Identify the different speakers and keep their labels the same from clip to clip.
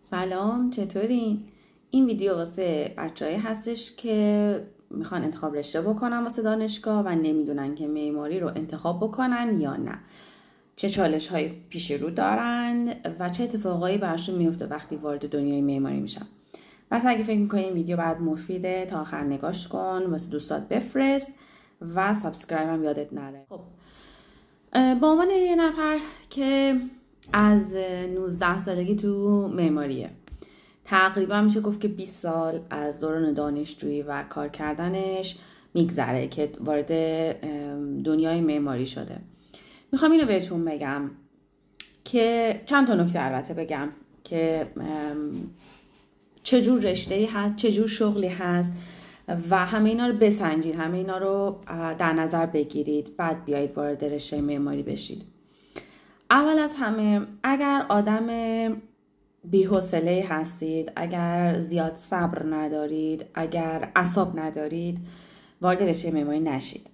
Speaker 1: سلام، چطورین؟ این ویدیو واسه بچه‌ای هستش که میخوان انتخاب رشته بکنن واسه دانشگاه و نمیدونن که معماری رو انتخاب بکنن یا نه. چه چالش های پیش رو دارن و چه اتفاقایی براشون میفته وقتی وارد دنیای معماری میشن. پس اگه فکر میکنی این ویدیو بعد مفیده تا آخر نگاش کن، واسه دوستات بفرست و سابسکرایب هم یادت نره. خب با عنوان یه نفر که از 19 سالگی تو معماریه، تقریبا میشه گفت که 20 سال از دوران دانشجویی و کار کردنش میگذره که وارد دنیای معماری شده. میخوام اینو بهتون بگم که چند تا نکته البته بگم که چجور رشته‌ای هست، چجور شغلی هست و همه اینا رو بسنجید، همه اینا رو در نظر بگیرید، بعد بیایید وارد رشته معماری بشید. اول از همه اگر آدم بی‌حوصله هستید، اگر زیاد صبر ندارید، اگر اعصاب ندارید، وارد رشته معماری نشید.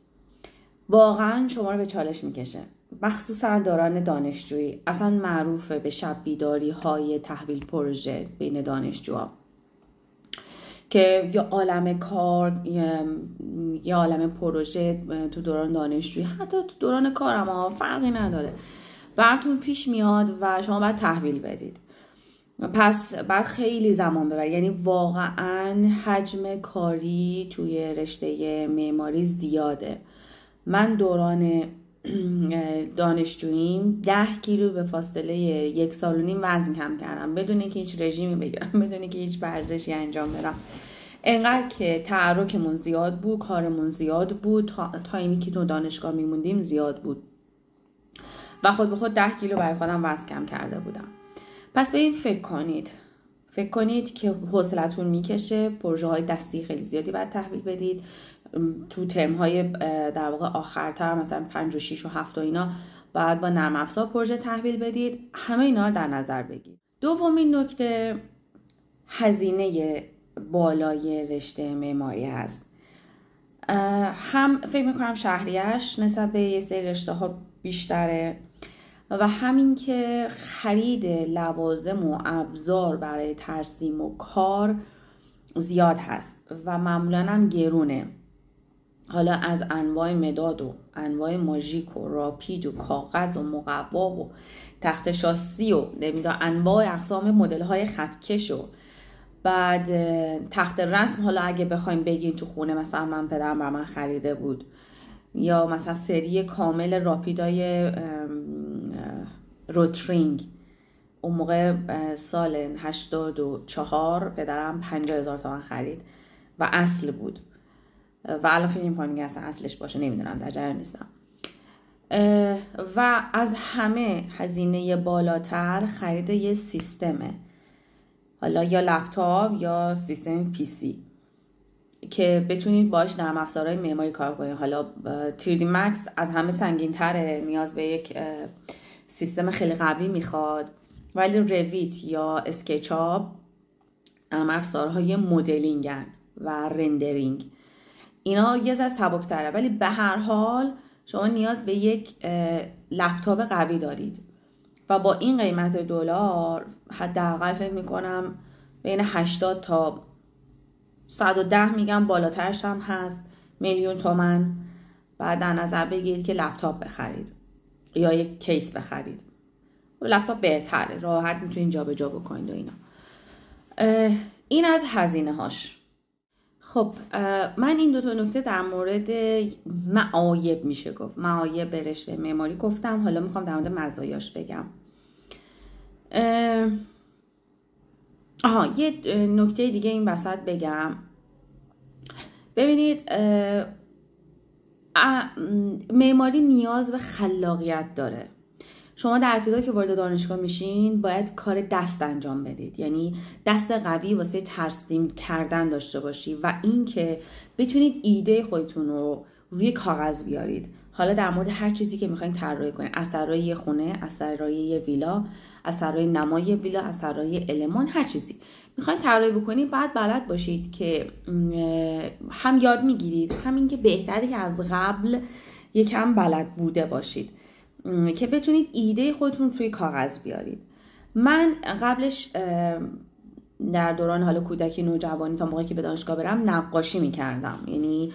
Speaker 1: واقعا شما رو به چالش میکشه، مخصوصا دوران دانشجویی. اصلا معروفه به شب بیداری های تحویل پروژه بین دانشجوها که یا عالم کار یا عالم پروژه تو دوران دانشجویی، حتی تو دوران کارم فرقی نداره، براتون پیش میاد و شما باید تحویل بدید. پس بعد خیلی زمان ببرید، یعنی واقعا حجم کاری توی رشته معماری زیاده. من دوران دانشجوییم 10 کیلو به فاصله 1.5 سال وزن کم کردم بدون اینکه هیچ رژیمی بگیرم، بدون اینکه هیچ ورزشی انجام بدم. انقدر که تحرکمون زیاد بود، کارمون زیاد بود، تایمی که تو دانشگاه میموندیم زیاد بود و خود به خود 10 کیلو برای خودم وزن کم کرده بودم. پس به این فکر کنید که حوصلتون میکشه، پروژه های دستی خیلی زیادی باید تحویل بدید. تو ترم های در واقع آخرتر مثلا 5 و 6 و 7 و اینا باید با نرم افزار پروژه تحویل بدید. همه اینا رو در نظر بگیرید. دومین نکته هزینه بالای رشته معماری هست. هم فکر میکنم شهریه‌اش نسبت به یه سری رشته ها بیشتره و همین که خرید لوازم و ابزار برای ترسیم و کار زیاد هست و معمولا هم گرونه. حالا از انواع مداد و انواع ماژیک و راپید و کاغذ و مقوا و تخت شاسی و نمیدونم انواع اقسام مدل های خطکش و بعد تخت رسم. حالا اگه بخوایم بگیم تو خونه، مثلا من پدرم بر من خریده بود، یا مثلا سری کامل راپیدای روترینگ. اون موقع سال 84 پدرم 50,000 تومان خرید و اصل بود و الان فکر می‌کنم که اصلا اصلش باشه، نمیدونم، در جریان نیستم. و از همه هزینه بالاتر خرید یه سیستمه، حالا یا لپتاپ یا سیستم پی سی که بتونید باش نرم افزارهای معماری کار کنید. حالا 3D Max از همه سنگین تره، نیاز به یک سیستم خیلی قوی میخواد، ولی رویت یا اسکچاپ نرم افزارهای مدلینگن و رندرینگ، اینا یه ذره سبک‌تره، ولی به هر حال شما نیاز به یک لپتاپ قوی دارید و با این قیمت دلار حداقل فکر میکنم بین 80 تا 110 میگم، بالاترش هم هست، میلیون تومان. بعد در نظر بگیرید که لپتاپ بخرید یا یک کیس بخرید. لپتاپ بهتره، راحت میتونید جابجا بکنید و اینا. این از هزینه هاش. خب من این دو تا نکته در مورد معایب، میشه گفت معایب رشته معماری گفتم. حالا میخوام در مورد مزایاش بگم. یه نکته دیگه این وسط بگم. ببینید معماری نیاز به خلاقیت داره. شما در ابتدا که وارد دانشگاه میشین باید کار دست انجام بدید، یعنی دست قوی واسه ترسیم کردن داشته باشی و این که بتونید ایده خودتون رو روی کاغذ بیارید. حالا در مورد هر چیزی که میخواین طراحی کنید، از طراحی یه خونه، از طراحی یه ویلا، از طراحی نمای ویلا، از طراحی المان، هر چیزی میخواین طراحی بکنید باید بلد باشید که هم یاد میگیرید، همین که بهتره که از قبل یکم بلد بوده باشید که بتونید ایده خودتون توی کاغذ بیارید. من قبلش در دوران حال کودکی نوجوانی تا موقعی که به دانشگاه برم نقاشی میکردم، یعنی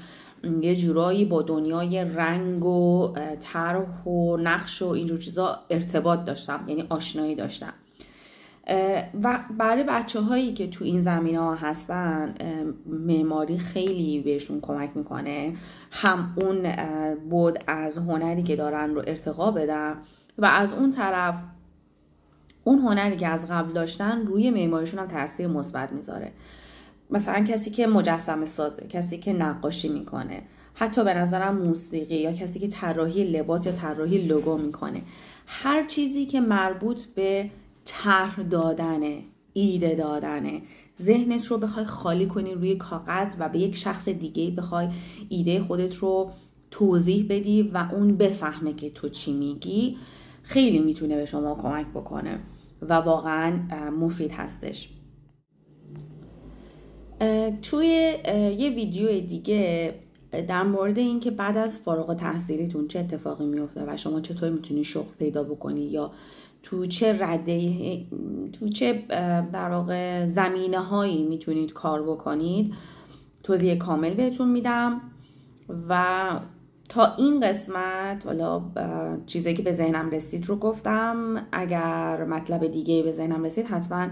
Speaker 1: یه جورایی با دنیای رنگ و طرح و نقش و اینجور چیزا ارتباط داشتم، یعنی آشنایی داشتم. و برای بچه هایی که تو این زمینه ها هستن معماری خیلی بهشون کمک میکنه، هم اون بود از هنری که دارن رو ارتقا بدن و از اون طرف اون هنری که از قبل داشتن روی معماریشون هم تاثیر مثبت میذاره. مثلا کسی که مجسمه سازه، کسی که نقاشی میکنه، حتی به نظرم موسیقی، یا کسی که طراحی لباس یا طراحی لوگو میکنه، هر چیزی که مربوط به طرح دادنه، ایده دادنه، ذهنت رو بخوای خالی کنی روی کاغذ و به یک شخص دیگه بخوای ایده خودت رو توضیح بدی و اون بفهمه که تو چی میگی، خیلی میتونه به شما کمک بکنه و واقعا مفید هستش. توی یه ویدیو دیگه در مورد این که بعد از فارغ التحصیلیتون چه اتفاقی میفته و شما چطور میتونی شغل پیدا بکنی یا تو چه در واقع زمینه هایی میتونید کار بکنید، توضیح کامل بهتون میدم. و تا این قسمت حالا چیزی که به ذهنم رسید رو گفتم. اگر مطلب دیگه به ذهنم رسید حتما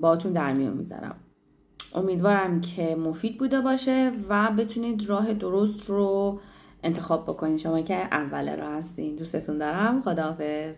Speaker 1: باهاتون در میون میذارم. امیدوارم که مفید بوده باشه و بتونید راه درست رو انتخاب بکنید، شما که اول راه هستین. دوستتون دارم. خداحافظ.